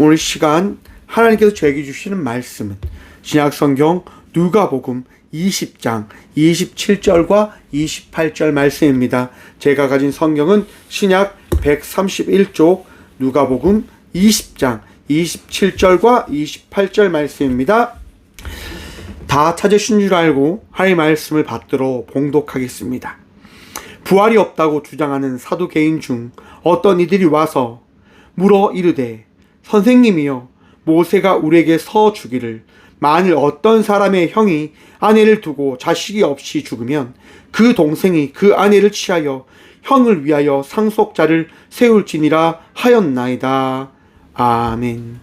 오늘 시간 하나님께서 저에게 주시는 말씀은 신약성경 누가복음 20장 27절과 28절 말씀입니다. 제가 가진 성경은 신약 131쪽 누가복음 20장 27절과 28절 말씀입니다. 다 찾으신 줄 알고 하나님의 말씀을 받들어 봉독하겠습니다. 부활이 없다고 주장하는 사두개인 중 어떤 이들이 와서 물어 이르되 선생님이여 모세가 우리에게 서 주기를 만일 어떤 사람의 형이 아내를 두고 자식이 없이 죽으면 그 동생이 그 아내를 취하여 형을 위하여 상속자를 세울지니라 하였나이다. 아멘.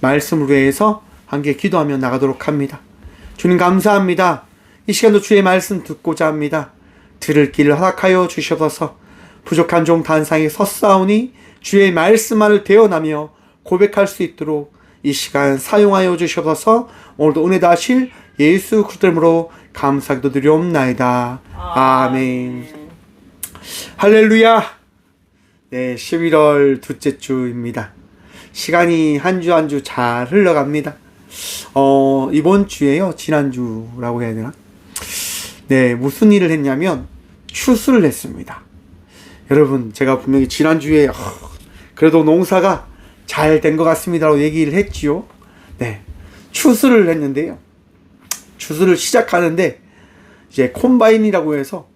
말씀을 위해서 함께 기도하며 나가도록 합니다. 주님 감사합니다. 이 시간도 주의 말씀 듣고자 합니다. 들을 길을 허락하여 주셔서 부족한 종 단상에 섰사오니 주의 말씀만을 대언하며 고백할 수 있도록 이 시간 사용하여 주셔서 오늘도 은혜 다하실 예수 그리스도 이름으로 감사기도 드리옵나이다. 아멘. 할렐루야. 네, 11월 둘째 주입니다. 시간이 한 주 한 주 잘 흘러갑니다. 이번 주에요, 지난주라고 해야 되나? 네, 무슨 일을 했냐면 추수를 했습니다. 여러분, 제가 분명히 지난주에 그래도 농사가 잘 된 것 같습니다라고 얘기를 했지요. 네, 추수를 했는데요. 추수를 시작하는데 이제 콤바인이라고 해서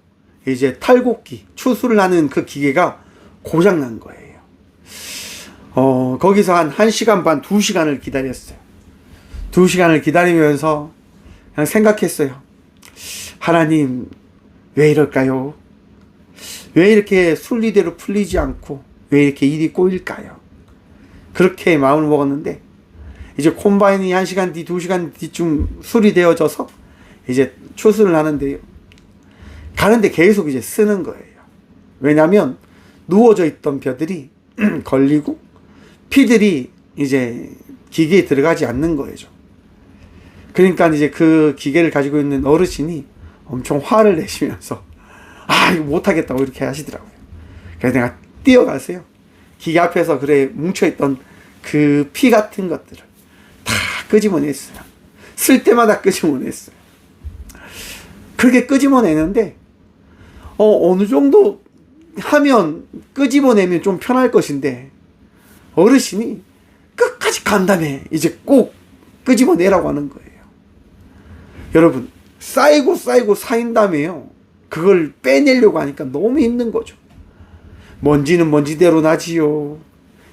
이제 탈곡기, 추수를 하는 그 기계가 고장 난 거예요. 거기서 한 1시간 반, 2시간을 기다렸어요. 2시간을 기다리면서 그냥 생각했어요. 하나님, 왜 이럴까요? 왜 이렇게 순리대로 풀리지 않고 왜 이렇게 일이 꼬일까요? 그렇게 마음을 먹었는데 이제 콤바인이 1시간 뒤, 2시간 뒤쯤 수리되어져서 이제 추수를 하는데요. 가는데 계속 이제 쓰는 거예요. 왜냐하면 누워져 있던 벼들이 걸리고 피들이 이제 기계에 들어가지 않는 거예요. 그러니까 이제 그 기계를 가지고 있는 어르신이 엄청 화를 내시면서 이거 못하겠다고 이렇게 하시더라고요. 그래서 내가 뛰어가서요. 기계 앞에서 그래 뭉쳐있던 그 피 같은 것들을 다 끄집어냈어요. 쓸 때마다 끄집어냈어요. 그렇게 끄집어내는데 어느 정도 하면 끄집어내면 좀 편할 것인데 어르신이 끝까지 간 다음에 이제 꼭 끄집어내라고 하는 거예요. 여러분, 쌓이고 쌓인 다음에요. 그걸 빼내려고 하니까 너무 힘든 거죠. 먼지는 먼지대로 나지요.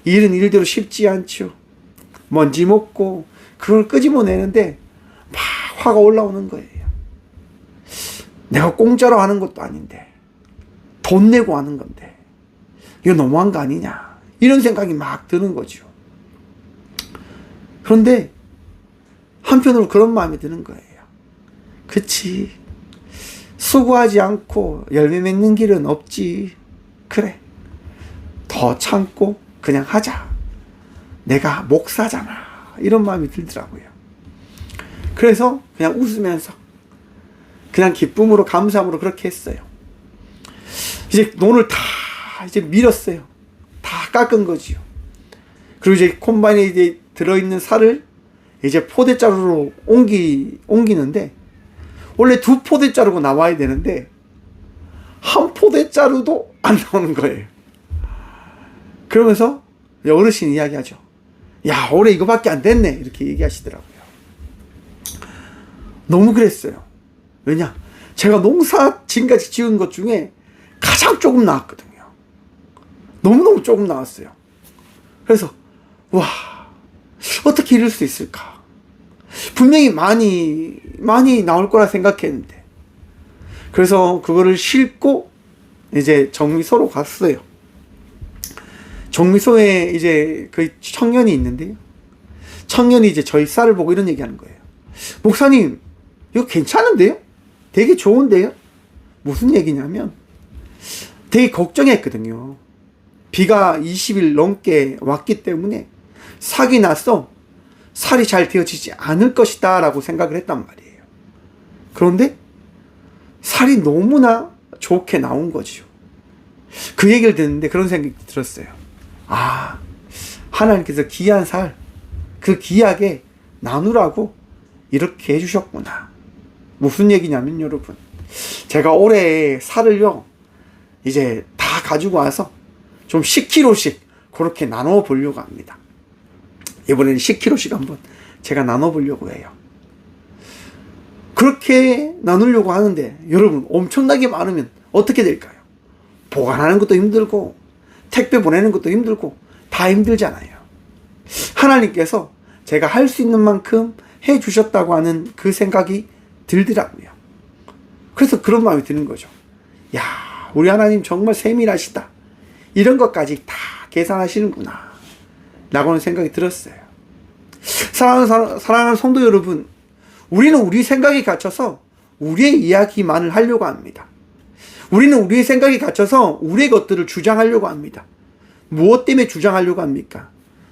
일은 일대로 쉽지 않죠. 먼지 먹고 그걸 끄집어내는데 막 화가 올라오는 거예요. 내가 공짜로 하는 것도 아닌데 돈 내고 하는 건데 이거 너무한 거 아니냐, 이런 생각이 막 드는 거죠. 그런데 한편으로 그런 마음이 드는 거예요. 그치, 수고하지 않고 열매 맺는 길은 없지. 그래, 더 참고 그냥 하자. 내가 목사잖아, 이런 마음이 들더라고요. 그래서 그냥 웃으면서 그냥 기쁨으로 감사함으로 그렇게 했어요. 이제 논을 다 이제 밀었어요. 다 깎은 거지요. 그리고 이제 콤바인에 이제 들어있는 살을 이제 포대자루로 옮기는데 원래 2포대자루가 나와야 되는데 1포대자루도 안 나오는 거예요. 그러면서 어르신이 이야기하죠. 야, 올해 이거밖에 안 됐네, 이렇게 얘기하시더라고요. 너무 그랬어요. 왜냐, 제가 농사 지금까지 지은 것 중에 가장 조금 나왔거든요. 너무너무 조금 나왔어요. 그래서 와, 어떻게 이럴 수 있을까? 분명히 많이 나올 거라 생각했는데. 그래서 그거를 싣고 이제 정미소로 갔어요. 정미소에 이제 그 청년이 있는데요. 청년이 이제 저희 쌀을 보고 이런 얘기 하는 거예요. 목사님, 이거 괜찮은데요? 되게 좋은데요? 무슨 얘기냐면 되게 걱정했거든요. 비가 20일 넘게 왔기 때문에 삭이 나서 살이 잘 되어지지 않을 것이다 라고 생각을 했단 말이에요. 그런데 살이 너무나 좋게 나온 거죠. 그 얘기를 듣는데 그런 생각이 들었어요. 하나님께서 귀한 살, 그 귀하게 나누라고 이렇게 해주셨구나. 무슨 얘기냐면 여러분, 제가 올해 살을요 이제 다 가지고 와서 좀 10kg씩 그렇게 나눠 보려고 합니다. 이번에는 10kg씩 한번 제가 나눠 보려고 해요. 그렇게 나누려고 하는데 여러분, 엄청나게 많으면 어떻게 될까요? 보관하는 것도 힘들고 택배 보내는 것도 힘들고 다 힘들잖아요. 하나님께서 제가 할 수 있는 만큼 해 주셨다고 하는 그 생각이 들더라고요. 그래서 그런 마음이 드는 거죠. 야, 우리 하나님 정말 세밀하시다. 이런 것까지 다 계산하시는구나 라고는 생각이 들었어요. 사랑하는 성도 여러분, 우리는 우리 생각에 갇혀서 우리의 이야기만을 하려고 합니다. 우리는 우리의 생각에 갇혀서 우리의 것들을 주장하려고 합니다. 무엇 때문에 주장하려고 합니까?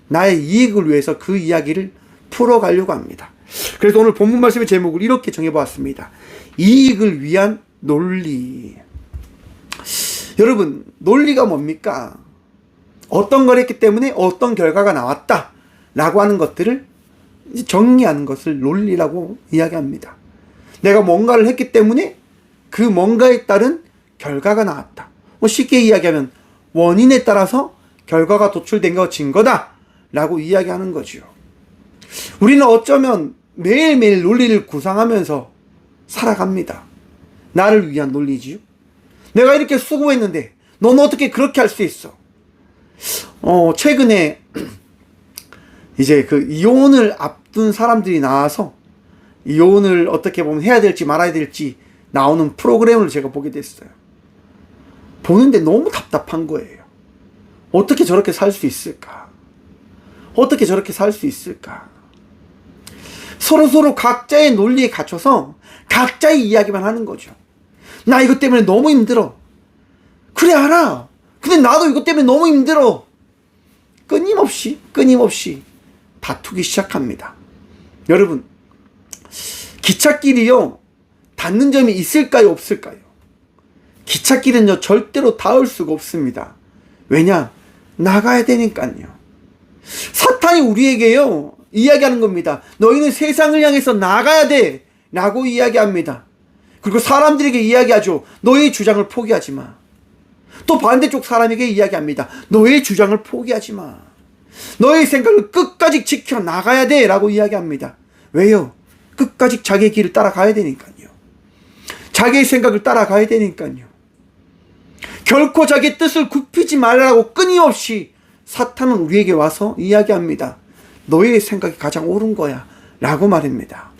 나의 이익을 위해서 그 이야기를 풀어가려고 합니다. 그래서 오늘 본문 말씀의 제목을 이렇게 정해보았습니다. 이익을 위한 논리. 여러분, 논리가 뭡니까? 어떤 걸 했기 때문에 어떤 결과가 나왔다 라고 하는 것들을 정리하는 것을 논리라고 이야기합니다. 내가 뭔가를 했기 때문에 그 뭔가에 따른 결과가 나왔다. 쉽게 이야기하면 원인에 따라서 결과가 도출된 거 증거다 라고 이야기하는 거죠. 우리는 어쩌면 매일매일 논리를 구상하면서 살아갑니다. 나를 위한 논리지요. 내가 이렇게 수고했는데 너는 어떻게 그렇게 할 수 있어? 최근에 이제 그 이혼을 앞둔 사람들이 나와서 이혼을 어떻게 보면 해야 될지 말아야 될지 나오는 프로그램을 제가 보게 됐어요. 보는데 너무 답답한 거예요. 어떻게 저렇게 살 수 있을까? 어떻게 저렇게 살 수 있을까? 서로 각자의 논리에 갇혀서 각자의 이야기만 하는 거죠. 나 이것 때문에 너무 힘들어. 그래, 알아. 근데 나도 이것 때문에 너무 힘들어. 끊임없이 다투기 시작합니다. 여러분, 기찻길이요, 닿는 점이 있을까요, 없을까요? 기찻길은요, 절대로 닿을 수가 없습니다. 왜냐? 나가야 되니까요. 사탄이 우리에게요, 이야기하는 겁니다. 너희는 세상을 향해서 나가야 돼 라고 이야기합니다. 그리고 사람들에게 이야기하죠. 너의 주장을 포기하지 마. 또 반대쪽 사람에게 이야기합니다. 너의 주장을 포기하지 마. 너의 생각을 끝까지 지켜나가야 돼 라고 이야기합니다. 왜요? 끝까지 자기의 길을 따라가야 되니까요. 자기의 생각을 따라가야 되니까요. 결코 자기의 뜻을 굽히지 말라고 끊임없이 사탄은 우리에게 와서 이야기합니다. 너의 생각이 가장 옳은 거야 라고 말합니다.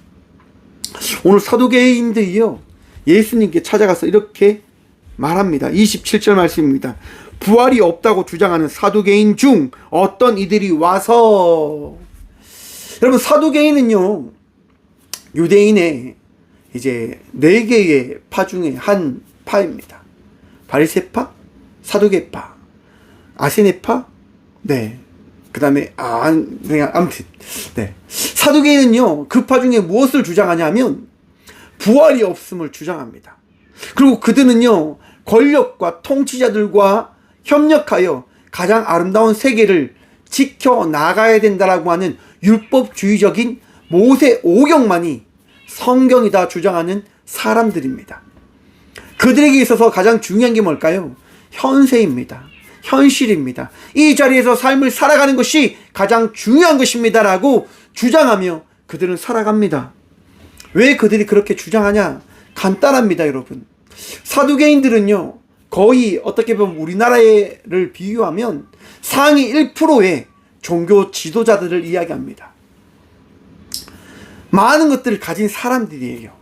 오늘 사두개인들이요, 예수님께 찾아가서 이렇게 말합니다. 27절 말씀입니다. 부활이 없다고 주장하는 사두개인 중 어떤 이들이 와서. 여러분, 사두개인은요, 유대인의 이제 4개의 파 중에 한 파입니다. 바리새파, 사두개파, 아세네파, 네. 그 다음에, 그냥, 아무튼, 네. 사두개인은요, 그 파 중에 무엇을 주장하냐면, 부활이 없음을 주장합니다. 그리고 그들은요, 권력과 통치자들과 협력하여 가장 아름다운 세계를 지켜나가야 된다라고 하는 율법주의적인 모세 오경만이 성경이다 주장하는 사람들입니다. 그들에게 있어서 가장 중요한 게 뭘까요? 현세입니다. 현실입니다. 이 자리에서 삶을 살아가는 것이 가장 중요한 것입니다 라고 주장하며 그들은 살아갑니다. 왜 그들이 그렇게 주장하냐? 간단합니다, 여러분. 사두개인들은요, 거의 어떻게 보면 우리나라를 비유하면 상위 1%의 종교 지도자들을 이야기합니다. 많은 것들을 가진 사람들이에요.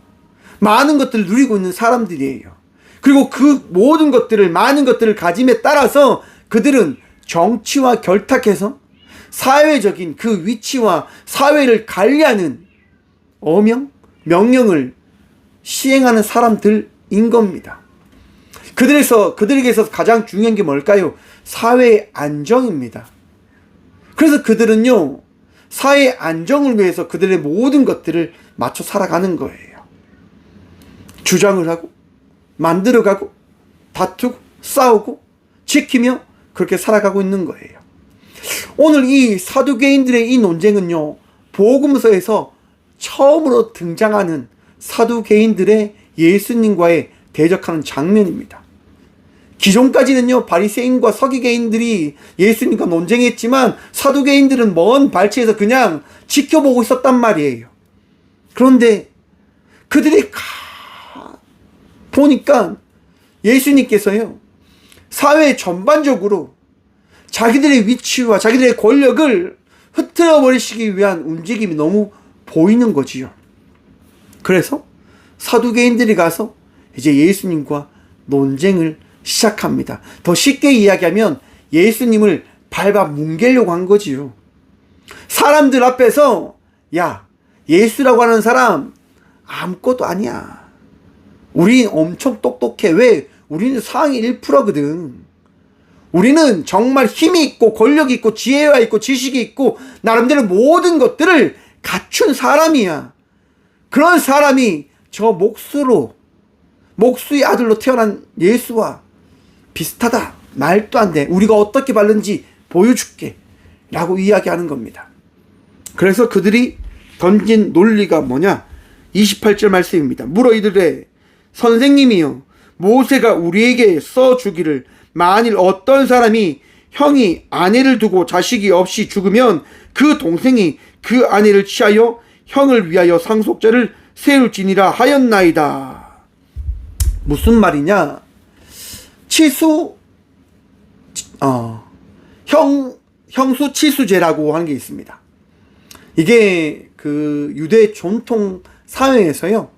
많은 것들을 누리고 있는 사람들이에요. 그리고 그 모든 것들을, 많은 것들을 가짐에 따라서 그들은 정치와 결탁해서 사회적인 그 위치와 사회를 관리하는 어명, 명령을 시행하는 사람들인 겁니다. 그들에게서 가장 중요한 게 뭘까요? 사회의 안정입니다. 그래서 그들은요, 사회의 안정을 위해서 그들의 모든 것들을 맞춰 살아가는 거예요. 주장을 하고, 만들어가고, 다투고, 싸우고, 지키며 그렇게 살아가고 있는 거예요. 오늘 이 사두개인들의 이 논쟁은요, 복음서에서 처음으로 등장하는 사두개인들의 예수님과의 대적하는 장면입니다. 기존까지는요, 바리새인과 서기개인들이 예수님과 논쟁했지만 사두개인들은 먼 발치에서 그냥 지켜보고 있었단 말이에요. 그런데 그들이 보니까 예수님께서요, 사회 전반적으로 자기들의 위치와 자기들의 권력을 흐트러 버리시기 위한 움직임이 너무 보이는 거지요. 그래서 사두개인들이 가서 이제 예수님과 논쟁을 시작합니다. 더 쉽게 이야기하면 예수님을 밟아 뭉개려고 한 거지요. 사람들 앞에서 야, 예수라고 하는 사람 아무것도 아니야. 우린 엄청 똑똑해. 왜? 우리는 상위 1%거든. 우리는 정말 힘이 있고 권력이 있고 지혜가 있고 지식이 있고 나름대로 모든 것들을 갖춘 사람이야. 그런 사람이 저 목수의 아들로 태어난 예수와 비슷하다. 말도 안 돼. 우리가 어떻게 바른지 보여줄게. 라고 이야기하는 겁니다. 그래서 그들이 던진 논리가 뭐냐? 28절 말씀입니다. 물어 이르되 선생님이여, 모세가 우리에게 써주기를 만일 어떤 사람이 형이 아내를 두고 자식이 없이 죽으면 그 동생이 그 아내를 취하여 형을 위하여 상속자를 세울지니라 하였나이다. 무슨 말이냐? 형수 치수제라고 하는 게 있습니다. 이게 그 유대 전통 사회에서요,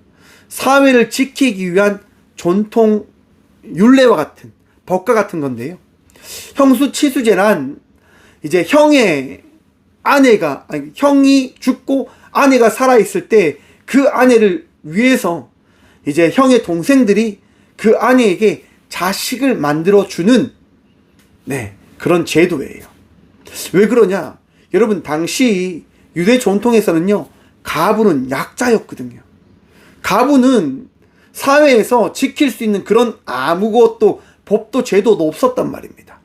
사회를 지키기 위한 전통 율례와 같은 법과 같은 건데요. 형수 치수제란 이제 형이 죽고 아내가 살아있을 때 그 아내를 위해서 이제 형의 동생들이 그 아내에게 자식을 만들어주는 그런 제도예요. 왜 그러냐? 여러분, 당시 유대 전통에서는요, 가부는 약자였거든요. 가부는 사회에서 지킬 수 있는 그런 아무것도 법도 제도도 없었단 말입니다.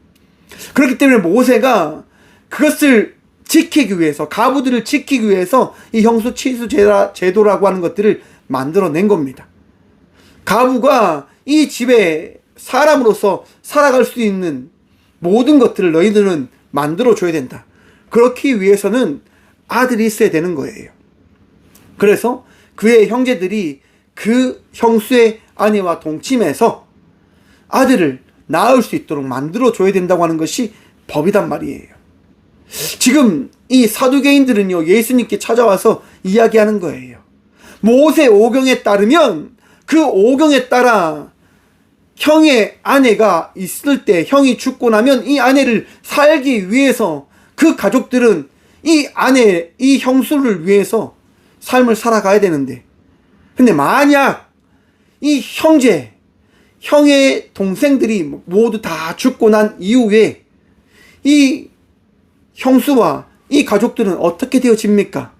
그렇기 때문에 모세가 그것을 지키기 위해서, 가부들을 지키기 위해서 이 형수치수 제도라고 하는 것들을 만들어낸 겁니다. 가부가 이 집에 사람으로서 살아갈 수 있는 모든 것들을 너희들은 만들어줘야 된다. 그렇기 위해서는 아들이 있어야 되는 거예요. 그래서 그의 형제들이 그 형수의 아내와 동침해서 아들을 낳을 수 있도록 만들어줘야 된다고 하는 것이 법이단 말이에요. 지금 이 사두개인들은요, 예수님께 찾아와서 이야기하는 거예요. 모세 오경에 따르면 그 오경에 따라 형의 아내가 있을 때, 형이 죽고 나면 이 아내를 살기 위해서 그 가족들은 이 형수를 위해서 삶을 살아가야 되는데, 근데 만약 이 형의 동생들이 모두 다 죽고 난 이후에 이 형수와 이 가족들은 어떻게 되어집니까?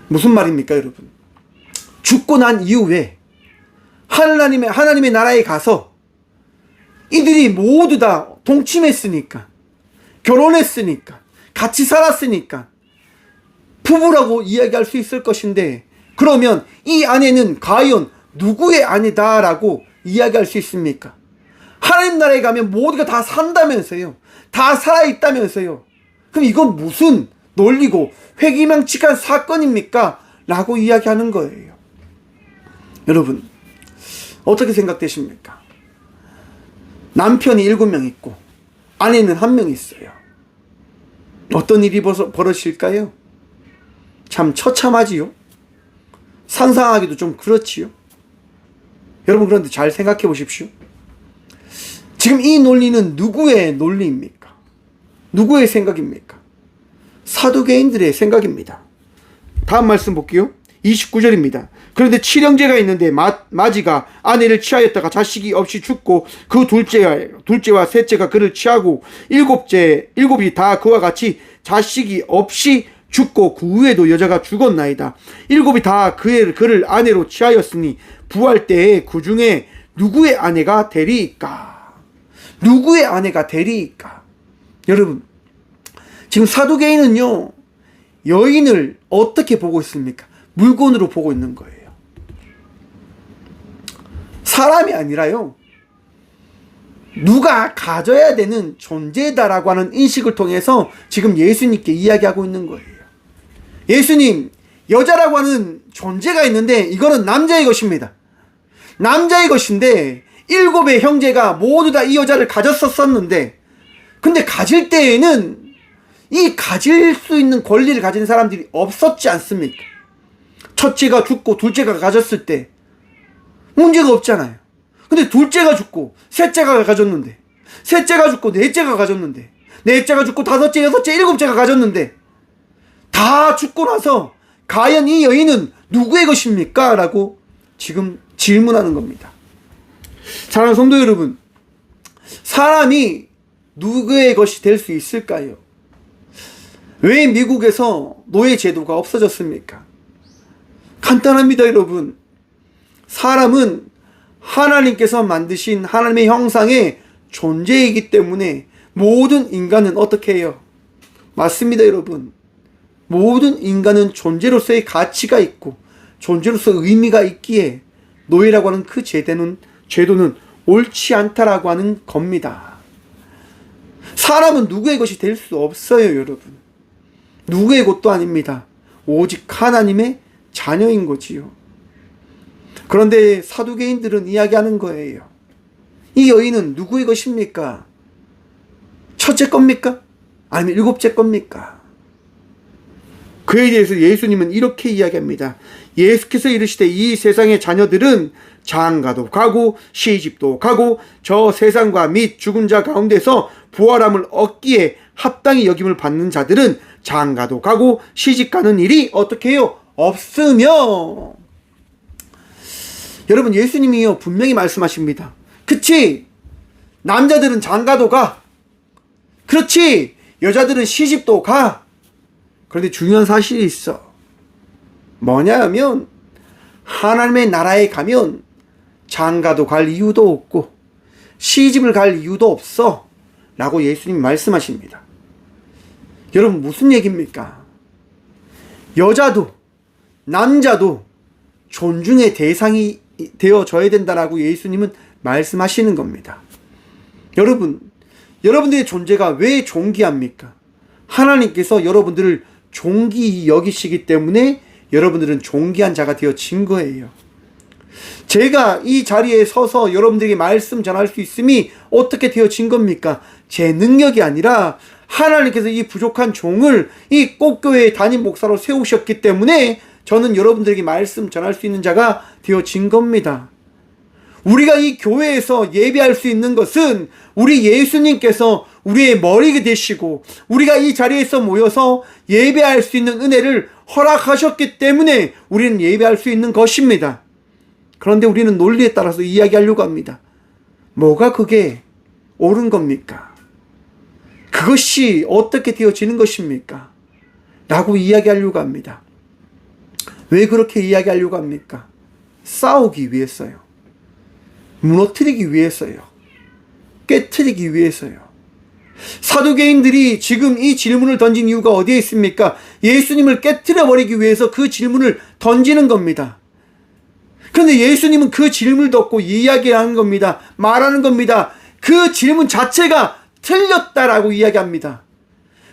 무슨 말입니까, 여러분? 죽고 난 이후에 하나님의 나라에 가서 이들이 모두 다 동침했으니까, 결혼했으니까, 같이 살았으니까 부부라고 이야기할 수 있을 것인데, 그러면 이 아내는 과연 누구의 아내다라고 이야기할 수 있습니까? 하나님 나라에 가면 모두가 다 산다면서요. 다 살아있다면서요. 그럼 이건 무슨 논리고 회기망측한 사건입니까? 라고 이야기하는 거예요. 여러분, 어떻게 생각되십니까? 남편이 7명 있고 아내는 1명 있어요. 어떤 일이 벌어질까요? 참 처참하지요. 상상하기도 좀 그렇지요. 여러분, 그런데 잘 생각해 보십시오. 지금 이 논리는 누구의 논리입니까? 누구의 생각입니까? 사두개인들의 생각입니다. 다음 말씀 볼게요. 29절입니다. 그런데 칠형제가 있는데 마지가 아내를 취하였다가 자식이 없이 죽고 그 둘째와 셋째가 그를 취하고 일곱이 다 그와 같이 자식이 없이 죽고 그 후에도 여자가 죽었나이다. 일곱이 다 그를 아내로 취하였으니 부활 때에 그 중에 누구의 아내가 되리이까? 누구의 아내가 되리이까? 여러분, 지금 사두개인은요, 여인을 어떻게 보고 있습니까? 물건으로 보고 있는 거예요. 사람이 아니라요, 누가 가져야 되는 존재다라고 하는 인식을 통해서 지금 예수님께 이야기하고 있는 거예요. 예수님, 여자라고 하는 존재가 있는데 이거는 남자의 것입니다. 남자의 것인데 7의 형제가 모두 다 이 여자를 가졌었는데, 근데 가질 때에는 이 가질 수 있는 권리를 가진 사람들이 없었지 않습니까? 첫째가 죽고 둘째가 가졌을 때 문제가 없잖아요. 근데 둘째가 죽고 셋째가 가졌는데, 셋째가 죽고 넷째가 가졌는데, 넷째가 죽고 다섯째, 여섯째, 일곱째가 가졌는데, 다 죽고 나서 과연 이 여인은 누구의 것입니까? 라고 지금 질문하는 겁니다. 사랑하는 성도 여러분, 사람이 누구의 것이 될 수 있을까요? 왜 미국에서 노예 제도가 없어졌습니까? 간단합니다, 여러분. 사람은 하나님께서 만드신 하나님의 형상의 존재이기 때문에 모든 인간은 어떻게 해요? 맞습니다, 여러분. 모든 인간은 존재로서의 가치가 있고 존재로서 의미가 있기에 노예라고 하는 그 제도는 옳지 않다라고 하는 겁니다. 사람은 누구의 것이 될 수 없어요, 여러분. 누구의 것도 아닙니다. 오직 하나님의 자녀인 거지요. 그런데 사두개인들은 이야기하는 거예요. 이 여인은 누구의 것입니까? 첫째 겁니까? 아니면 7째 겁니까? 그에 대해서 예수님은 이렇게 이야기합니다. 예수께서 이르시되 이 세상의 자녀들은 장가도 가고 시집도 가고 저 세상과 및 죽은 자 가운데서 부활함을 얻기에 합당히 여김을 받는 자들은 장가도 가고 시집 가는 일이 어떻게 해요? 없으며. 여러분, 예수님이요 분명히 말씀하십니다. 그치, 남자들은 장가도 가, 그렇지, 여자들은 시집도 가. 그런데 중요한 사실이 있어. 뭐냐 하면 하나님의 나라에 가면 장가도 갈 이유도 없고 시집을 갈 이유도 없어 라고 예수님이 말씀하십니다. 여러분, 무슨 얘기입니까? 여자도 남자도 존중의 대상이 되어져야 된다라고 예수님은 말씀하시는 겁니다. 여러분들의 존재가 왜 존귀합니까? 하나님께서 여러분들을 존귀히 여기시기 때문에 여러분들은 존귀한 자가 되어진 거예요. 제가 이 자리에 서서 여러분들에게 말씀 전할 수 있음이 어떻게 되어진 겁니까? 제 능력이 아니라 하나님께서 이 부족한 종을 이 꽃교회의 담임 목사로 세우셨기 때문에 저는 여러분들에게 말씀 전할 수 있는 자가 되어진 겁니다. 우리가 이 교회에서 예배할 수 있는 것은 우리 예수님께서 우리의 머리가 되시고 우리가 이 자리에서 모여서 예배할 수 있는 은혜를 허락하셨기 때문에 우리는 예배할 수 있는 것입니다. 그런데 우리는 논리에 따라서 이야기하려고 합니다. 뭐가 그게 옳은 겁니까? 그것이 어떻게 되어지는 것입니까? 라고 이야기하려고 합니다. 왜 그렇게 이야기하려고 합니까? 싸우기 위해서요. 무너뜨리기 위해서요. 깨트리기 위해서요. 사두개인들이 지금 이 질문을 던진 이유가 어디에 있습니까? 예수님을 깨트려버리기 위해서 그 질문을 던지는 겁니다. 그런데 예수님은 그 질문을 듣고 이야기하는 겁니다. 말하는 겁니다. 그 질문 자체가 틀렸다라고 이야기합니다.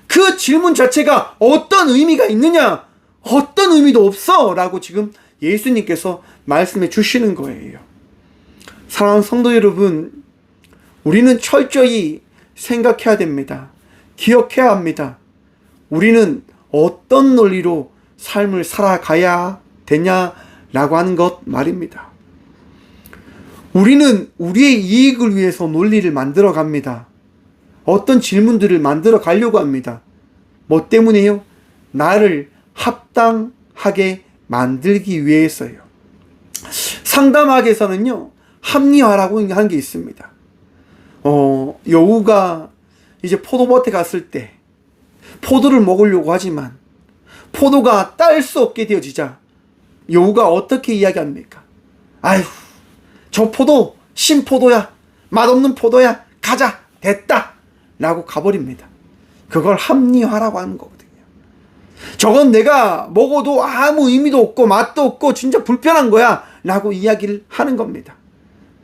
그 질문 자체가 어떤 의미가 있느냐? 어떤 의미도 없어 라고 지금 예수님께서 말씀해 주시는 거예요. 사랑하는 성도 여러분, 우리는 철저히 생각해야 됩니다. 기억해야 합니다. 우리는 어떤 논리로 삶을 살아가야 되냐라고 하는 것 말입니다. 우리는 우리의 이익을 위해서 논리를 만들어 갑니다. 어떤 질문들을 만들어 가려고 합니다. 뭐 때문에요? 나를 합당하게 만들기 위해서요. 상담학에서는요, 합리화라고 하는 게 있습니다. 여우가 이제 포도밭에 갔을 때 포도를 먹으려고 하지만 포도가 딸 수 없게 되어지자 여우가 어떻게 이야기합니까? 아휴, 저 포도 신포도야, 맛없는 포도야, 가자, 됐다 라고 가버립니다. 그걸 합리화라고 하는 거거든요. 저건 내가 먹어도 아무 의미도 없고 맛도 없고 진짜 불편한 거야 라고 이야기를 하는 겁니다.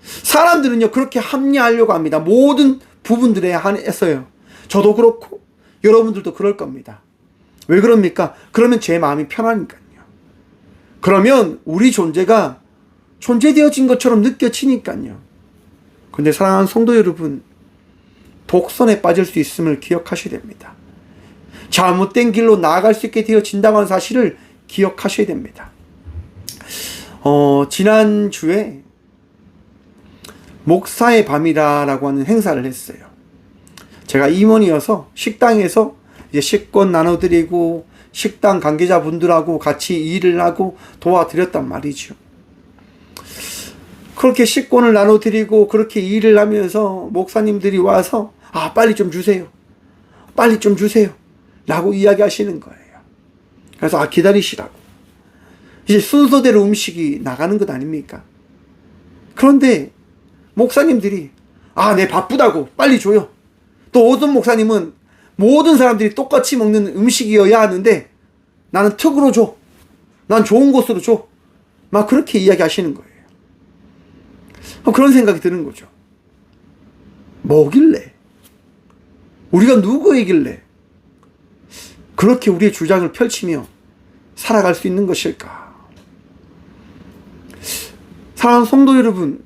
사람들은요 그렇게 합리화하려고 합니다. 모든 부분들에 한해서요. 저도 그렇고 여러분들도 그럴 겁니다. 왜 그럽니까? 그러면 제 마음이 편하니까요. 그러면 우리 존재가 존재되어진 것처럼 느껴지니까요. 근데 사랑하는 성도 여러분, 독선에 빠질 수 있음을 기억하셔야 됩니다. 잘못된 길로 나아갈 수 있게 되어진다고 하는 사실을 기억하셔야 됩니다. 지난주에 목사의 밤이라고 하는 행사를 했어요. 제가 임원이어서 식당에서 이제 식권 나눠드리고 식당 관계자분들하고 같이 일을 하고 도와드렸단 말이죠. 그렇게 식권을 나눠드리고 그렇게 일을 하면서 목사님들이 와서 빨리 좀 주세요. 빨리 좀 주세요. 라고 이야기하시는 거예요. 그래서 기다리시라고. 이제 순서대로 음식이 나가는 것 아닙니까? 그런데 목사님들이 네 바쁘다고 빨리 줘요. 또 어떤 목사님은 모든 사람들이 똑같이 먹는 음식이어야 하는데 나는 특으로 줘. 난 좋은 곳으로 줘. 막 그렇게 이야기하시는 거예요. 그런 생각이 드는 거죠. 뭐길래? 우리가 누구이길래 그렇게 우리의 주장을 펼치며 살아갈 수 있는 것일까? 사랑하는 성도 여러분,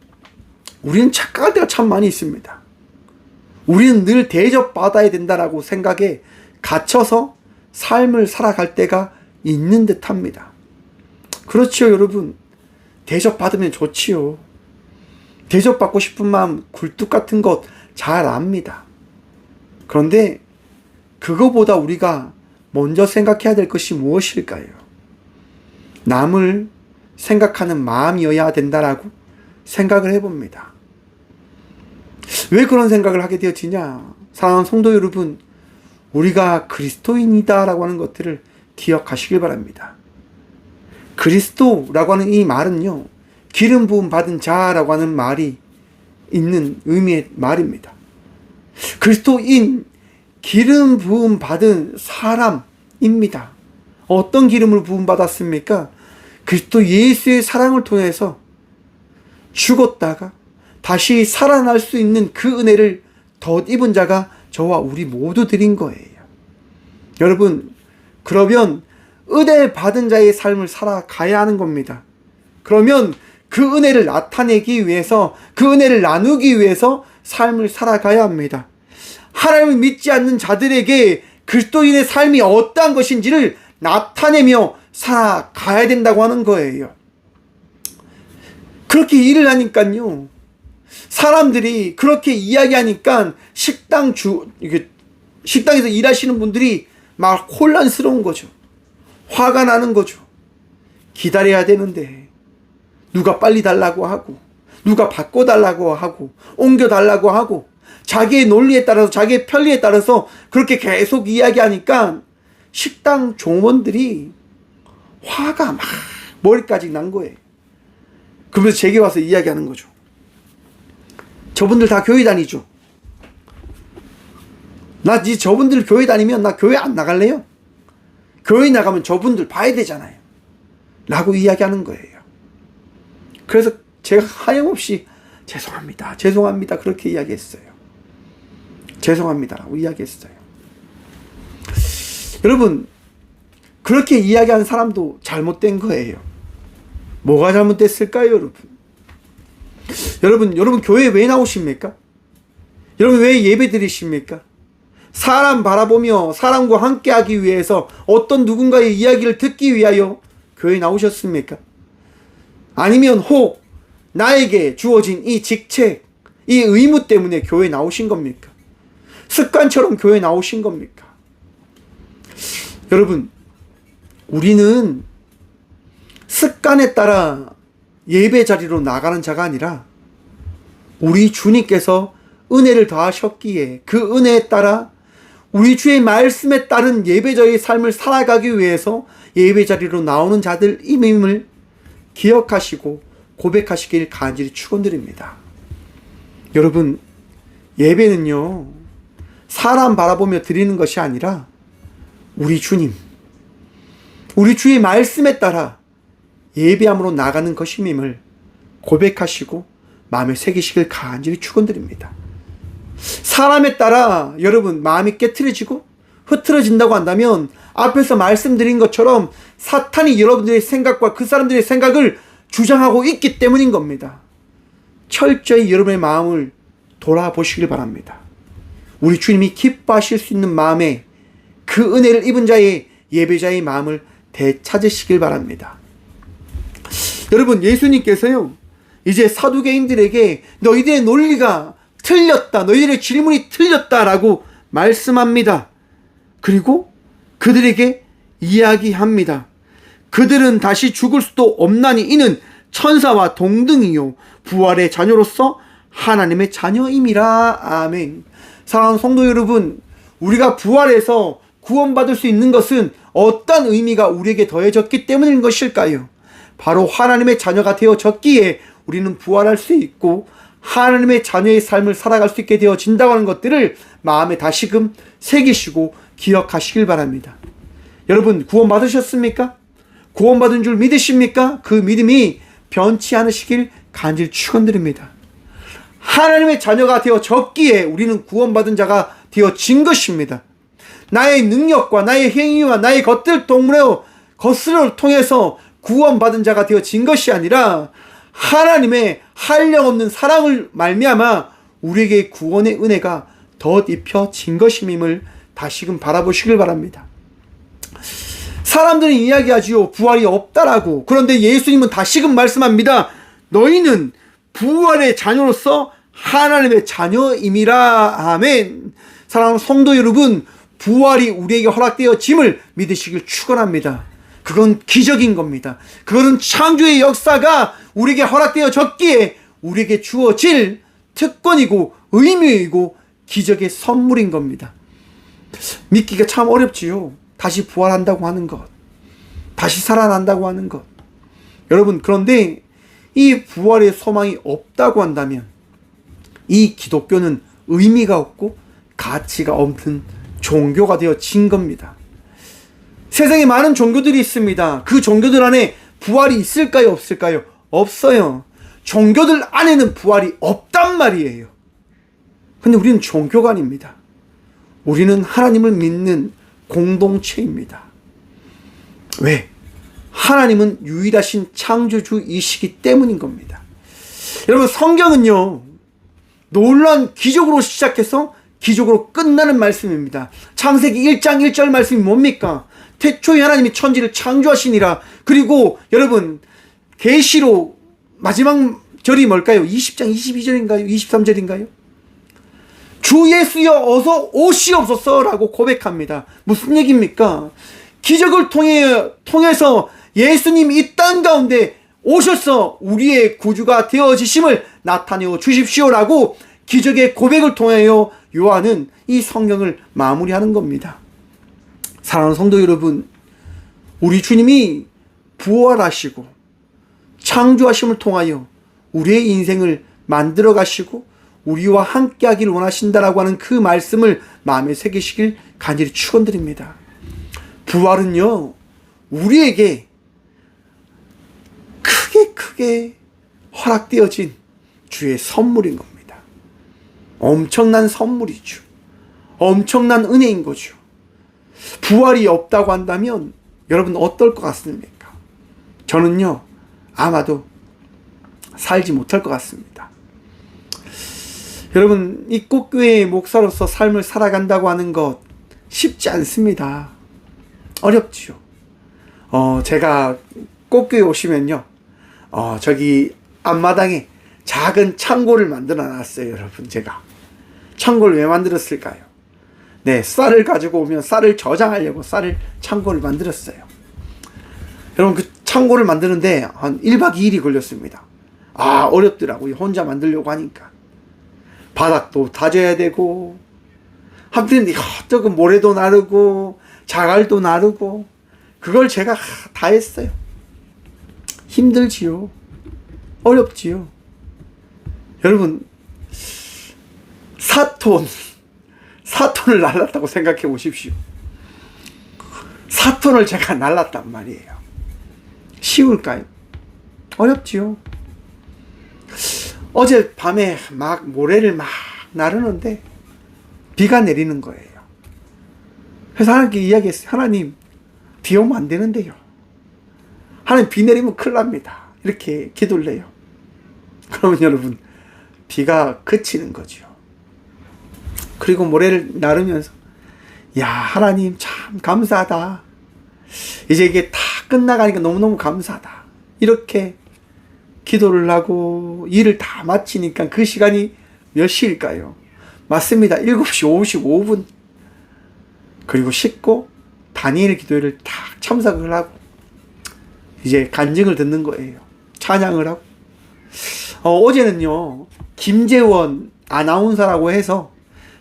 우리는 착각할 때가 참 많이 있습니다. 우리는 늘 대접받아야 된다라고 생각에 갇혀서 삶을 살아갈 때가 있는 듯 합니다. 그렇지요, 여러분. 대접받으면 좋지요. 대접받고 싶은 마음, 굴뚝 같은 것 잘 압니다. 그런데 그거보다 우리가 먼저 생각해야 될 것이 무엇일까요? 남을 생각하는 마음이어야 된다라고 생각을 해봅니다. 왜 그런 생각을 하게 되어지냐? 사랑하는 성도 여러분, 우리가 그리스도인이다라고 하는 것들을 기억하시길 바랍니다. 그리스도라고 하는 이 말은요, 기름 부음 받은 자라고 하는 말이 있는 의미의 말입니다. 그리스도인, 기름 부음 받은 사람입니다. 어떤 기름을 부음 받았습니까? 그리스도 예수의 사랑을 통해서 죽었다가 다시 살아날 수 있는 그 은혜를 덧입은 자가 저와 우리 모두들인 거예요. 여러분, 그러면 은혜 받은 자의 삶을 살아가야 하는 겁니다. 그러면 그 은혜를 나타내기 위해서, 그 은혜를 나누기 위해서 삶을 살아가야 합니다. 하나님을 믿지 않는 자들에게 그리스도인의 삶이 어떠한 것인지를 나타내며 살아가야 된다고 하는 거예요. 그렇게 일을 하니까요, 사람들이 그렇게 이야기하니까 식당에서 일하시는 분들이 막 혼란스러운 거죠. 화가 나는 거죠. 기다려야 되는데 누가 빨리 달라고 하고, 누가 바꿔달라고 하고, 옮겨달라고 하고, 자기의 논리에 따라서, 자기의 편리에 따라서 그렇게 계속 이야기하니까 식당 종원들이 화가 막 머리까지 난 거예요. 그러면서 제게 와서 이야기하는 거죠. 저분들 다 교회 다니죠? 저분들 교회 다니면 나 교회 안 나갈래요? 교회 나가면 저분들 봐야 되잖아요. 라고 이야기하는 거예요. 그래서 제가 하염없이 죄송합니다 그렇게 이야기했어요. 죄송합니다라고 이야기했어요. 여러분, 그렇게 이야기하는 사람도 잘못된 거예요. 뭐가 잘못됐을까요, 여러분? 여러분 교회에 왜 나오십니까? 여러분 왜 예배 드리십니까? 사람 바라보며 사람과 함께하기 위해서, 어떤 누군가의 이야기를 듣기 위하여 교회에 나오셨습니까? 아니면 혹 나에게 주어진 이 직책, 이 의무 때문에 교회에 나오신 겁니까? 습관처럼 교회에 나오신 겁니까? 여러분, 우리는 습관에 따라 예배 자리로 나가는 자가 아니라 우리 주님께서 은혜를 더하셨기에 그 은혜에 따라 우리 주의 말씀에 따른 예배자의 삶을 살아가기 위해서 예배 자리로 나오는 자들임을 기억하시고 고백하시길 간절히 축원드립니다. 여러분, 예배는요, 사람 바라보며 드리는 것이 아니라 우리 주님, 우리 주의 말씀에 따라 예배함으로 나가는 것임임을 고백하시고 마음에 새기시길 간절히 축원드립니다. 사람에 따라 여러분 마음이 깨트려지고 흐트러진다고 한다면 앞에서 말씀드린 것처럼 사탄이 여러분들의 생각과 그 사람들의 생각을 주장하고 있기 때문인 겁니다. 철저히 여러분의 마음을 돌아보시길 바랍니다. 우리 주님이 기뻐하실 수 있는 마음에 그 은혜를 입은 자의 예배자의 마음을 되찾으시길 바랍니다. 여러분, 예수님께서요 이제 사두개인들에게 너희들의 논리가 틀렸다, 너희들의 질문이 틀렸다라고 말씀합니다. 그리고 그들에게 이야기합니다. 그들은 다시 죽을 수도 없나니 이는 천사와 동등이요 부활의 자녀로서 하나님의 자녀임이라. 아멘. 사랑하는 성도 여러분, 우리가 부활해서 구원받을 수 있는 것은 어떤 의미가 우리에게 더해졌기 때문인 것일까요? 바로 하나님의 자녀가 되어졌기에 우리는 부활할 수 있고 하나님의 자녀의 삶을 살아갈 수 있게 되어진다고 하는 것들을 마음에 다시금 새기시고 기억하시길 바랍니다. 여러분, 구원받으셨습니까? 구원받은 줄 믿으십니까? 그 믿음이 변치 않으시길 간절히 축원드립니다. 하나님의 자녀가 되어졌기에 우리는 구원받은 자가 되어진 것입니다. 나의 능력과 나의 행위와 나의 것들을 통해서 구원받은 자가 되어진 것이 아니라 하나님의 한량없는 사랑을 말미암아 우리에게 구원의 은혜가 덧입혀진 것임임을 다시금 바라보시길 바랍니다. 사람들은 이야기하지요. 부활이 없다라고. 그런데 예수님은 다시금 말씀합니다. 너희는 부활의 자녀로서 하나님의 자녀임이라. 아멘. 사랑하는 성도 여러분, 부활이 우리에게 허락되어짐을 믿으시길 축원합니다. 그건 기적인 겁니다. 그거는 창조의 역사가 우리에게 허락되어졌기에 우리에게 주어질 특권이고 의미이고 기적의 선물인 겁니다. 믿기가 참 어렵지요. 다시 부활한다고 하는 것, 다시 살아난다고 하는 것. 여러분, 그런데 이 부활의 소망이 없다고 한다면 이 기독교는 의미가 없고 가치가 없는 종교가 되어진 겁니다. 세상에 많은 종교들이 있습니다. 그 종교들 안에 부활이 있을까요? 없을까요? 없어요. 종교들 안에는 부활이 없단 말이에요. 근데 우리는 종교가 아닙니다. 우리는 하나님을 믿는 공동체입니다. 왜? 하나님은 유일하신 창조주이시기 때문인 겁니다. 여러분, 성경은요 놀라운 기적으로 시작해서 기적으로 끝나는 말씀입니다. 창세기 1장 1절 말씀이 뭡니까? 태초에 하나님이 천지를 창조하시니라. 그리고 여러분, 계시록 마지막 절이 뭘까요? 20장 22절인가요? 23절인가요? 주 예수여 어서 오시옵소서라고 고백합니다. 무슨 얘기입니까? 기적을 통해서 예수님 이 땅 가운데 오셔서 우리의 구주가 되어지심을 나타내어 주십시오라고 기적의 고백을 통하여 요한은 이 성경을 마무리하는 겁니다. 사랑하는 성도 여러분, 우리 주님이 부활하시고 창조하심을 통하여 우리의 인생을 만들어 가시고 우리와 함께 하길 원하신다라고 하는 그 말씀을 마음에 새기시길 간절히 축원드립니다. 부활은요 우리에게 크게 허락되어진 주의 선물인 겁니다. 엄청난 선물이죠. 엄청난 은혜인 거죠. 부활이 없다고 한다면 여러분 어떨 것 같습니까? 저는요 아마도 살지 못할 것 같습니다. 여러분, 이 꽃교회의 목사로서 삶을 살아간다고 하는 것 쉽지 않습니다. 어렵지요. 제가 꽃교회 오시면요 저기 앞마당에 작은 창고를 만들어 놨어요. 여러분, 제가 창고를 왜 만들었을까요? 네, 쌀을 가지고 오면 쌀을 저장하려고 창고를 만들었어요. 여러분, 그 창고를 만드는데 한 1박 2일이 걸렸습니다. 어렵더라고요. 혼자 만들려고 하니까. 바닥도 다져야 되고, 하여튼 조금 모래도 나르고, 자갈도 나르고, 그걸 제가 다 했어요. 힘들지요. 어렵지요. 여러분, 4톤을 날랐다고 생각해 보십시오. 4톤을 제가 날랐단 말이에요. 쉬울까요? 어렵지요. 어젯밤에 막 모래를 막 나르는데 비가 내리는 거예요. 그래서 하나님께 이야기했어요. 하나님, 비 오면 안 되는데요. 하나님, 비 내리면 큰일 납니다. 이렇게 기도를 해요. 그러면 여러분, 비가 그치는 거죠. 그리고 모래를 나르면서, 야, 하나님 참 감사하다. 이제 이게 다 끝나가니까 너무너무 감사하다. 이렇게 기도를 하고 일을 다 마치니까 그 시간이 몇 시일까요? 맞습니다. 7시 55분. 그리고 씻고 다니엘 기도회를 다 참석을 하고 이제 간증을 듣는 거예요. 찬양을 하고. 어제는요, 김재원 아나운서라고 해서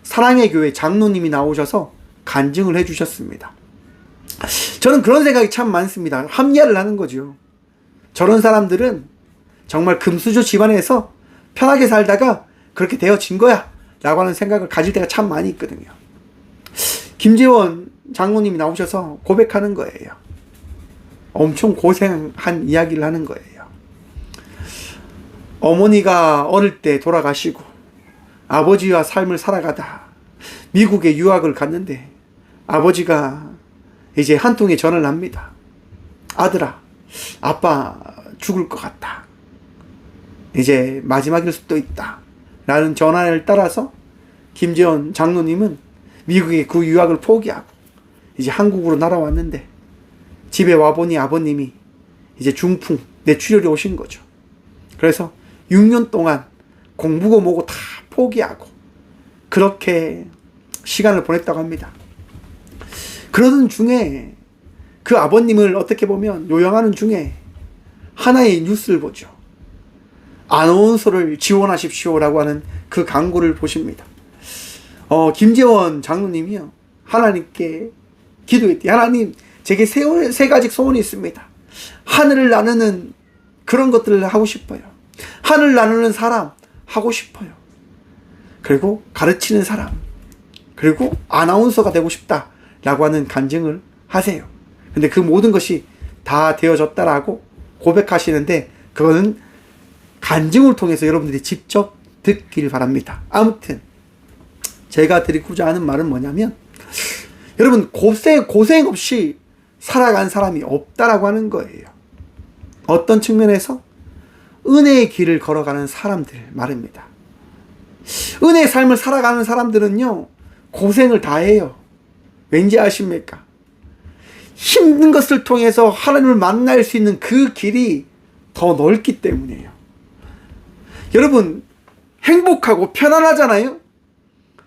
사랑의 교회 장로님이 나오셔서 간증을 해주셨습니다. 저는 그런 생각이 참 많습니다. 합리화를 하는 거죠. 저런 사람들은 정말 금수저 집안에서 편하게 살다가 그렇게 되어진 거야 라고 하는 생각을 가질 때가 참 많이 있거든요. 김재원 장로님이 나오셔서 고백하는 거예요. 엄청 고생한 이야기를 하는 거예요. 어머니가 어릴 때 돌아가시고 아버지와 삶을 살아가다 미국에 유학을 갔는데 아버지가 이제 한 통의 전화를 합니다. 아들아, 아빠 죽을 것 같다. 이제 마지막일 수도 있다. 라는 전화를 따라서 김재원 장로님은 미국의 그 유학을 포기하고 이제 한국으로 날아왔는데 집에 와보니 아버님이 이제 중풍 뇌출혈이 오신 거죠. 그래서 6년 동안 공부고 뭐고 다 포기하고 그렇게 시간을 보냈다고 합니다. 그러던 중에 그 아버님을 어떻게 보면 요양하는 중에 하나의 뉴스를 보죠. 아나운서를 지원하십시오라고 하는 그 광고를 보십니다. 김재원 장로님이요, 하나님께 기도했대요. 하나님, 제게 세 가지 소원이 있습니다. 하늘을 나누는 그런 것들을 하고 싶어요. 하늘 나누는 사람 하고 싶어요. 그리고 가르치는 사람, 그리고 아나운서가 되고 싶다라고 하는 간증을 하세요. 근데 그 모든 것이 다 되어졌다라고 고백하시는데 그거는 간증을 통해서 여러분들이 직접 듣길 바랍니다. 아무튼 제가 드리고자 하는 말은 뭐냐면, 여러분 고생 없이 살아간 사람이 없다라고 하는 거예요. 어떤 측면에서 은혜의 길을 걸어가는 사람들 말입니다. 은혜의 삶을 살아가는 사람들은요, 고생을 다 해요. 왠지 아십니까? 힘든 것을 통해서 하나님을 만날 수 있는 그 길이 더 넓기 때문이에요. 여러분, 행복하고 편안하잖아요?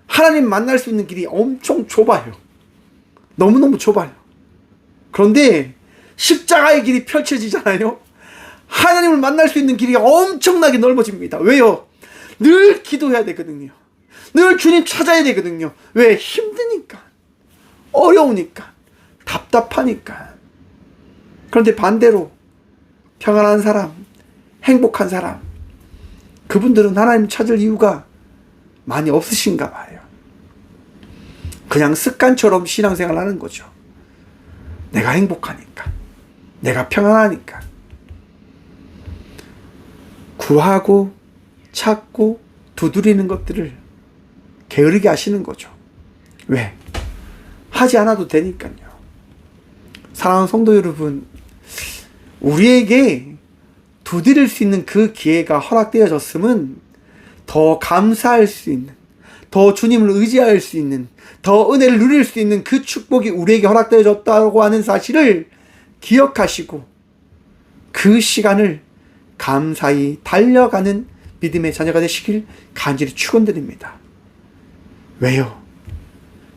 하나님 만날 수 있는 길이 엄청 좁아요. 너무너무 좁아요. 그런데 십자가의 길이 펼쳐지잖아요? 하나님을 만날 수 있는 길이 엄청나게 넓어집니다. 왜요? 늘 기도해야 되거든요. 늘 주님 찾아야 되거든요. 왜? 힘드니까. 어려우니까. 답답하니까. 그런데 반대로 평안한 사람, 행복한 사람, 그분들은 하나님 찾을 이유가 많이 없으신가 봐요. 그냥 습관처럼 신앙생활 하는 거죠. 내가 행복하니까, 내가 평안하니까. 구하고 찾고 두드리는 것들을 게으르게 하시는 거죠. 왜? 하지 않아도 되니까요. 사랑하는 성도 여러분, 우리에게 두드릴 수 있는 그 기회가 허락되어졌음은 더 감사할 수 있는, 더 주님을 의지할 수 있는, 더 은혜를 누릴 수 있는 그 축복이 우리에게 허락되어졌다고 하는 사실을 기억하시고 그 시간을 감사히 달려가는 믿음의 자녀가 되시길 간절히 축원드립니다. 왜요?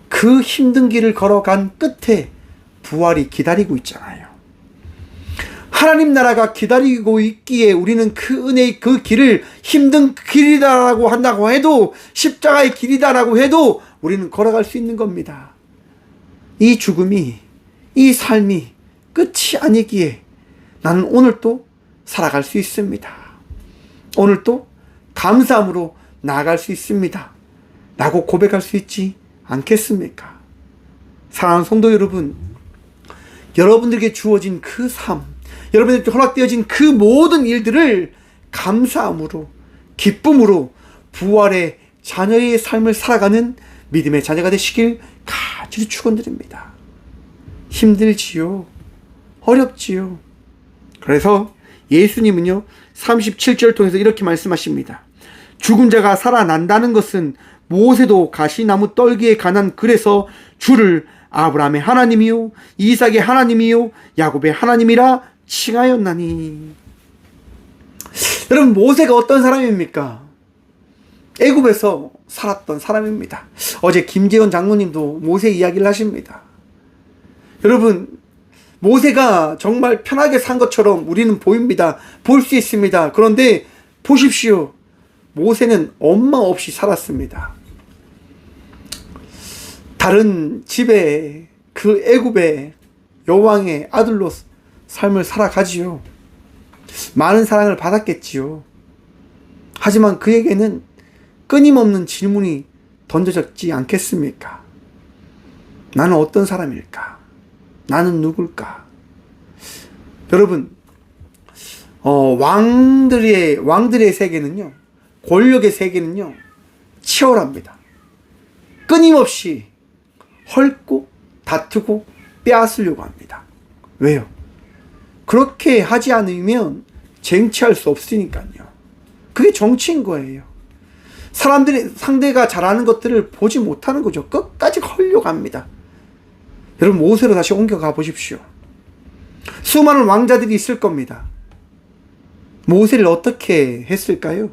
그 힘든 길을 걸어간 끝에 부활이 기다리고 있잖아요. 하나님 나라가 기다리고 있기에 우리는 그 은혜의 그 길을 힘든 길이다라고 한다고 해도, 십자가의 길이다라고 해도 우리는 걸어갈 수 있는 겁니다. 이 죽음이, 이 삶이 끝이 아니기에 나는 오늘도 살아갈 수 있습니다. 오늘도 감사함으로 나아갈 수 있습니다. 라고 고백할 수 있지 않겠습니까? 사랑하는 성도 여러분, 여러분들에게 주어진 그 삶, 여러분들에게 허락되어진 그 모든 일들을 감사함으로, 기쁨으로 부활의 자녀의 삶을 살아가는 믿음의 자녀가 되시길 간절히 축원드립니다. 힘들지요. 어렵지요. 그래서 예수님은요 37절 통해서 이렇게 말씀하십니다. 죽은 자가 살아난다는 것은 모세도 가시나무 떨기에 관한 글에서 주를 아브라함의 하나님이요 이삭의 하나님이요 야곱의 하나님이라 칭하였나니. 여러분, 모세가 어떤 사람입니까? 애굽에서 살았던 사람입니다. 어제 김재원 장로님도 모세 이야기를 하십니다. 여러분, 모세가 정말 편하게 산 것처럼 우리는 보입니다. 볼 수 있습니다. 그런데 보십시오. 모세는 엄마 없이 살았습니다. 다른 집에 그 애굽의 여왕의 아들로 삶을 살아가지요. 많은 사랑을 받았겠지요. 하지만 그에게는 끊임없는 질문이 던져졌지 않겠습니까? 나는 어떤 사람일까? 나는 누굴까? 여러분, 왕들의 세계는요, 권력의 세계는요, 치열합니다. 끊임없이 헐고 다투고 빼앗으려고 합니다. 왜요? 그렇게 하지 않으면 쟁취할 수 없으니까요. 그게 정치인 거예요. 사람들이 상대가 잘하는 것들을 보지 못하는 거죠. 끝까지 헐려고 합니다. 여러분, 모세로 다시 옮겨가 보십시오. 수많은 왕자들이 있을 겁니다. 모세를 어떻게 했을까요?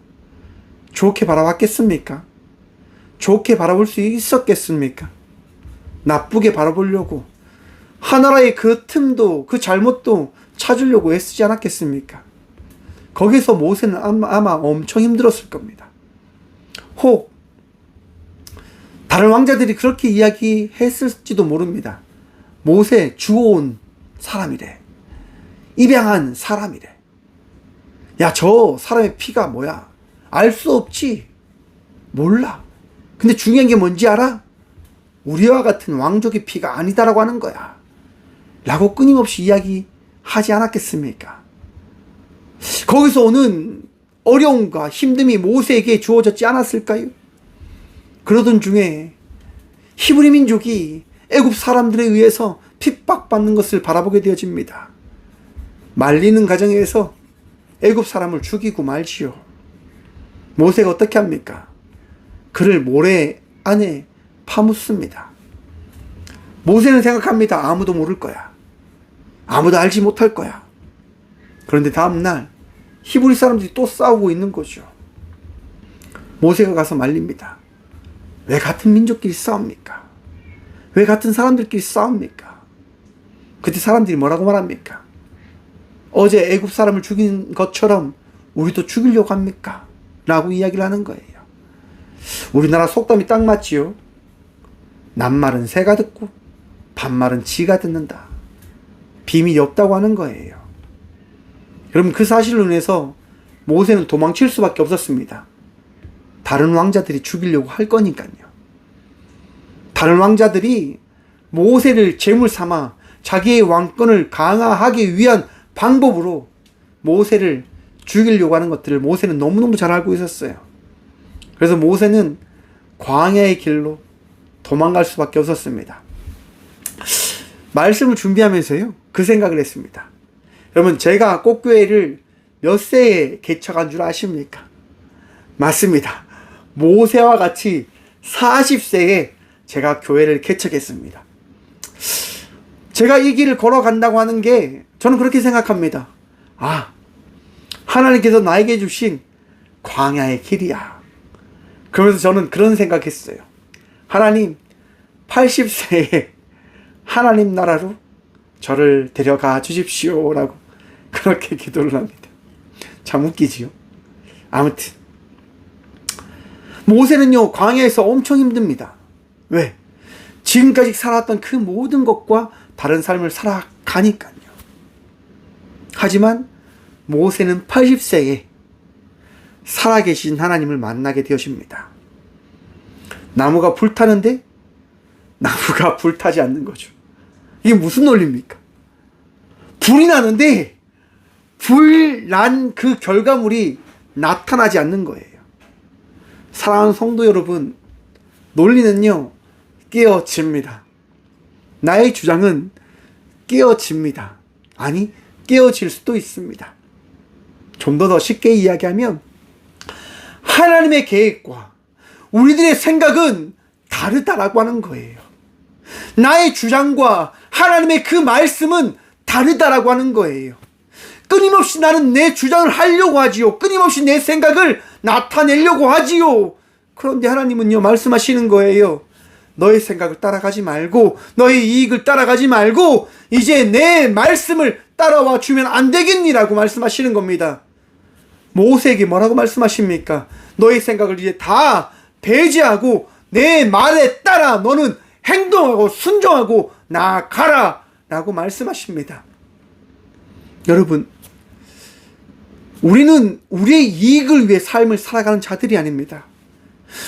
좋게 바라봤겠습니까? 좋게 바라볼 수 있었겠습니까? 나쁘게 바라보려고 하나라의 그 틈도 그 잘못도 찾으려고 애쓰지 않았겠습니까? 거기서 모세는 아마 엄청 힘들었을 겁니다. 혹 다른 왕자들이 그렇게 이야기했을지도 모릅니다. 모세 주워온 사람이래. 입양한 사람이래. 야, 저 사람의 피가 뭐야? 알 수 없지. 몰라. 근데 중요한 게 뭔지 알아? 우리와 같은 왕족의 피가 아니다라고 하는 거야. 라고 끊임없이 이야기하지 않았겠습니까? 거기서 오는 어려움과 힘듦이 모세에게 주어졌지 않았을까요? 그러던 중에 히브리 민족이 애굽 사람들에 의해서 핍박받는 것을 바라보게 되어집니다. 말리는 과정에서 애굽 사람을 죽이고 말지요. 모세가 어떻게 합니까? 그를 모래 안에 파묻습니다. 모세는 생각합니다. 아무도 모를 거야. 아무도 알지 못할 거야. 그런데 다음날 히브리 사람들이 또 싸우고 있는 거죠. 모세가 가서 말립니다. 왜 같은 민족끼리 싸웁니까? 왜 같은 사람들끼리 싸웁니까? 그때 사람들이 뭐라고 말합니까? 어제 애굽 사람을 죽인 것처럼 우리도 죽이려고 합니까? 라고 이야기를 하는 거예요. 우리나라 속담이 딱 맞지요. 낱말은 새가 듣고 반말은 쥐가 듣는다. 비밀이 없다고 하는 거예요. 여러분, 그 사실로 인해서 모세는 도망칠 수밖에 없었습니다. 다른 왕자들이 죽이려고 할 거니까요. 다른 왕자들이 모세를 제물 삼아 자기의 왕권을 강화하기 위한 방법으로 모세를 죽이려고 하는 것들을 모세는 너무너무 잘 알고 있었어요. 그래서 모세는 광야의 길로 도망갈 수밖에 없었습니다. 말씀을 준비하면서요, 그 생각을 했습니다. 여러분, 제가 꽃교회를 몇 세에 개척한 줄 아십니까? 맞습니다. 모세와 같이 40세에 제가 교회를 개척했습니다. 제가 이 길을 걸어간다고 하는 게 저는 그렇게 생각합니다. 아, 하나님께서 나에게 주신 광야의 길이야. 그러면서 저는 그런 생각했어요. 하나님, 80세에 하나님 나라로 저를 데려가 주십시오 라고 그렇게 기도를 합니다. 참 웃기지요. 아무튼 모세는요, 광야에서 엄청 힘듭니다. 왜? 지금까지 살았던 그 모든 것과 다른 삶을 살아가니까요. 하지만 모세는 80세에 살아계신 하나님을 만나게 되어집니다. 나무가 불타는데 나무가 불타지 않는 거죠. 이게 무슨 논리입니까? 불이 나는데 불 난 그 결과물이 나타나지 않는 거예요. 사랑하는 성도 여러분, 논리는요, 깨어집니다. 나의 주장은 깨어집니다. 아니, 깨어질 수도 있습니다. 좀 더 쉽게 이야기하면 하나님의 계획과 우리들의 생각은 다르다라고 하는 거예요. 나의 주장과 하나님의 그 말씀은 다르다라고 하는 거예요. 끊임없이 나는 내 주장을 하려고 하지요. 끊임없이 내 생각을 나타내려고 하지요. 그런데 하나님은요, 말씀하시는 거예요. 너의 생각을 따라가지 말고, 너의 이익을 따라가지 말고 이제 내 말씀을 따라와 주면 안 되겠니라고 말씀하시는 겁니다. 모세에게 뭐라고 말씀하십니까? 너의 생각을 이제 다 배제하고 내 말에 따라 너는 행동하고 순종하고 나아가라 라고 말씀하십니다. 여러분, 우리는 우리의 이익을 위해 삶을 살아가는 자들이 아닙니다.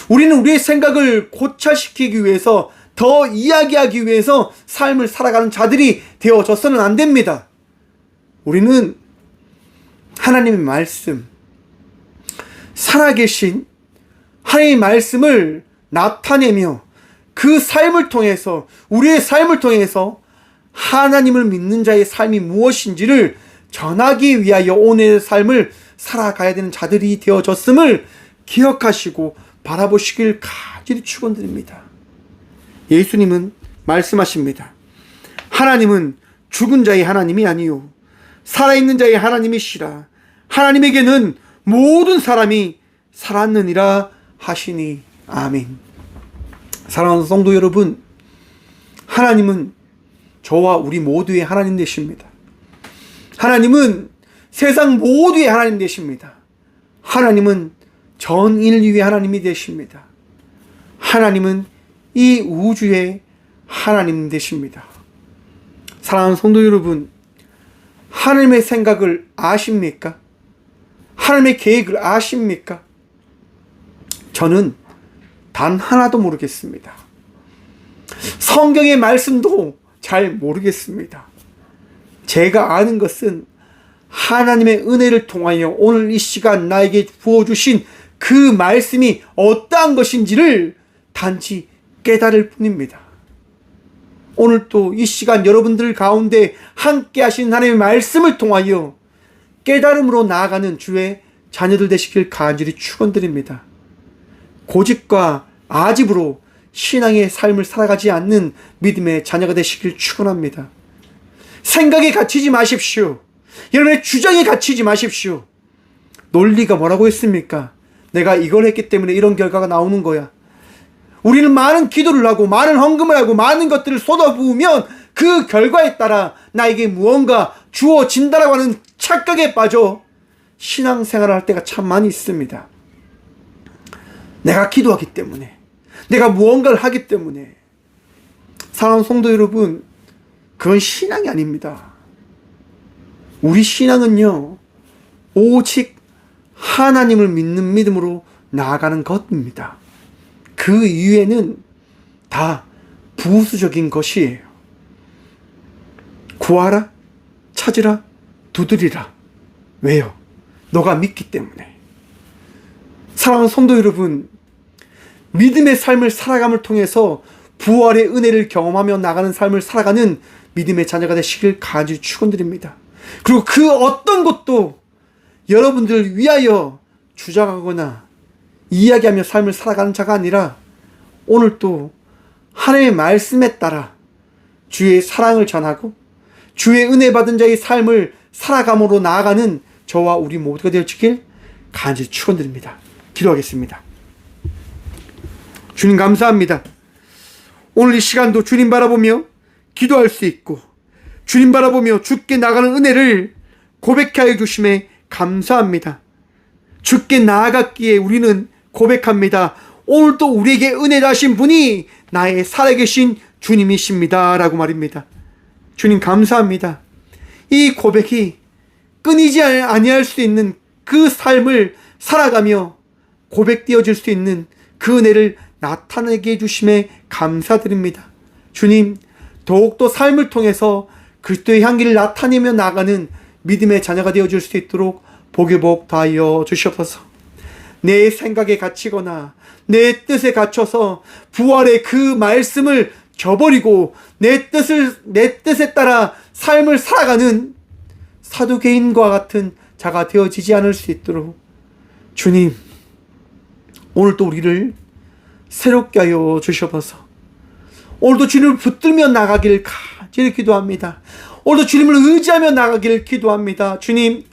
우리는 우리의 생각을 고찰시키기 위해서, 더 이야기하기 위해서 삶을 살아가는 자들이 되어져서는 안 됩니다. 우리는 하나님의 말씀, 살아계신 하나님의 말씀을 나타내며 그 삶을 통해서, 우리의 삶을 통해서 하나님을 믿는 자의 삶이 무엇인지를 전하기 위하여 오늘의 삶을 살아가야 되는 자들이 되어졌음을 기억하시고 바라보시길 간절히 축원드립니다. 예수님은 말씀하십니다. 하나님은 죽은 자의 하나님이 아니요 살아있는 자의 하나님이시라. 하나님에게는 모든 사람이 살았느니라 하시니. 아멘. 사랑하는 성도 여러분, 하나님은 저와 우리 모두의 하나님 되십니다. 하나님은 세상 모두의 하나님 되십니다. 하나님은 전 인류의 하나님이 되십니다. 하나님은 이 우주의 하나님 되십니다. 사랑하는 성도 여러분, 하나님의 생각을 아십니까? 하나님의 계획을 아십니까? 저는 단 하나도 모르겠습니다. 성경의 말씀도 잘 모르겠습니다. 제가 아는 것은 하나님의 은혜를 통하여 오늘 이 시간 나에게 부어주신 그 말씀이 어떠한 것인지를 단지 깨달을 뿐입니다. 오늘 또 이 시간 여러분들 가운데 함께 하신 하나님의 말씀을 통하여 깨달음으로 나아가는 주의 자녀들 되시길 간절히 축원드립니다. 고집과 아집으로 신앙의 삶을 살아가지 않는 믿음의 자녀가 되시길 축원합니다. 생각에 갇히지 마십시오. 여러분의 주장에 갇히지 마십시오. 논리가 뭐라고 했습니까? 내가 이걸 했기 때문에 이런 결과가 나오는 거야. 우리는 많은 기도를 하고 많은 헌금을 하고 많은 것들을 쏟아부으면 그 결과에 따라 나에게 무언가 주어진다라고 하는 착각에 빠져 신앙생활을 할 때가 참 많이 있습니다. 내가 기도하기 때문에, 내가 무언가를 하기 때문에. 사랑하는 성도 여러분, 그건 신앙이 아닙니다. 우리 신앙은요, 오직 하나님을 믿는 믿음으로 나아가는 것입니다. 그 이외에는 다 부수적인 것이에요. 구하라, 찾으라, 두드리라. 왜요? 너가 믿기 때문에. 사랑하는 성도 여러분, 믿음의 삶을 살아감을 통해서 부활의 은혜를 경험하며 나가는 삶을 살아가는 믿음의 자녀가 되시길 간절히 축원드립니다. 그리고 그 어떤 것도 여러분들을 위하여 주장하거나 이야기하며 삶을 살아가는 자가 아니라 오늘 또 하나님의 말씀에 따라 주의 사랑을 전하고 주의 은혜 받은 자의 삶을 살아감으로 나아가는 저와 우리 모두가 되어지길 간절히 축원드립니다. 기도하겠습니다. 주님 감사합니다. 오늘 이 시간도 주님 바라보며 기도할 수 있고 주님 바라보며 주께 나가는 은혜를 고백하여 주심에 감사합니다. 주께 나아갔기에 우리는 고백합니다. 오늘도 우리에게 은혜 다신 분이 나의 살아계신 주님이십니다 라고 말입니다. 주님 감사합니다. 이 고백이 끊이지 아니할 수 있는 그 삶을 살아가며 고백되어질 수 있는 그 은혜를 나타내게 해주심에 감사드립니다. 주님, 더욱더 삶을 통해서 그리스도의 향기를 나타내며 나가는 믿음의 자녀가 되어줄 수 있도록 복의 복 다하여 주시옵소서. 내 생각에 갇히거나 내 뜻에 갇혀서 부활의 그 말씀을 저버리고 내 뜻에 따라 삶을 살아가는 사두개인과 같은 자가 되어지지 않을 수 있도록 주님, 오늘도 우리를 새롭게 하여 주시옵소서. 오늘도 주님을 붙들며 나가기를 간절히 기도합니다. 오늘도 주님을 의지하며 나가기를 기도합니다. 주님,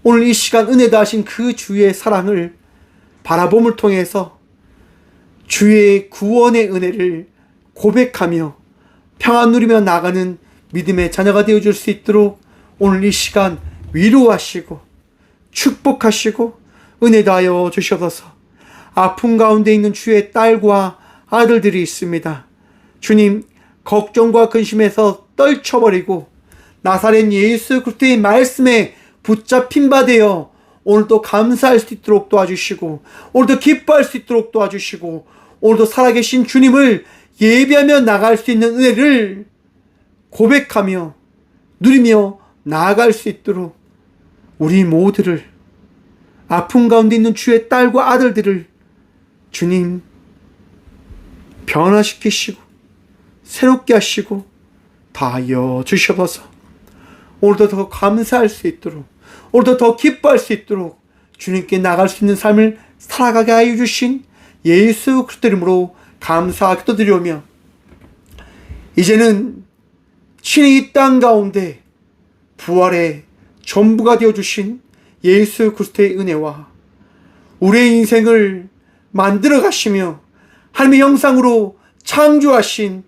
오늘 이 시간 은혜 다하신 그 주의 사랑을 바라봄을 통해서 주의 구원의 은혜를 고백하며 평안 누리며 나가는 믿음의 자녀가 되어줄 수 있도록 오늘 이 시간 위로하시고 축복하시고 은혜 다하여 주시옵소서. 아픔 가운데 있는 주의 딸과 아들들이 있습니다. 주님, 걱정과 근심에서 떨쳐버리고 나사렛 예수 그리스도의 말씀에 붙잡힌 바 되어 오늘도 감사할 수 있도록 도와주시고 오늘도 기뻐할 수 있도록 도와주시고 오늘도 살아계신 주님을 예배하며 나갈 수 있는 은혜를 고백하며 누리며 나아갈 수 있도록 우리 모두를, 아픔 가운데 있는 주의 딸과 아들들을 주님 변화시키시고 새롭게 하시고 다하여 주시옵소서. 오늘도 더 감사할 수 있도록, 오늘도 더 기뻐할 수 있도록 주님께 나갈 수 있는 삶을 살아가게 하여 주신 예수 그리스도 이름으로 감사 기도드리오며, 이제는 친히 이 땅 가운데 부활의 전부가 되어주신 예수 그리스도의 은혜와 우리의 인생을 만들어 가시며 하나님의 형상으로 창조하신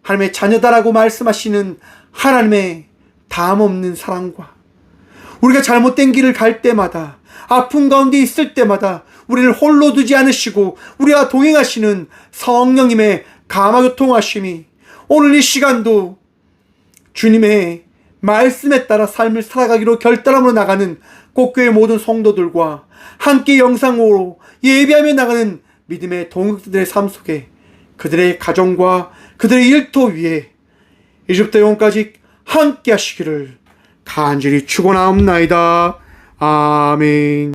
하나님의 자녀다라고 말씀하시는 하나님의 담없는 사랑과 우리가 잘못된 길을 갈 때마다, 아픔 가운데 있을 때마다 우리를 홀로 두지 않으시고 우리와 동행하시는 성령님의 감화교통하심이 오늘 이 시간도 주님의 말씀에 따라 삶을 살아가기로 결단함으로 나가는 꽃교회 모든 성도들과 함께 영상으로 예배하며 나가는 믿음의 동역자들의 삶 속에 그들의 가정과 그들의 일터 위에 이제부터 영원까지 함께 하시기를 간절히 축원하옵나이다. 아멘.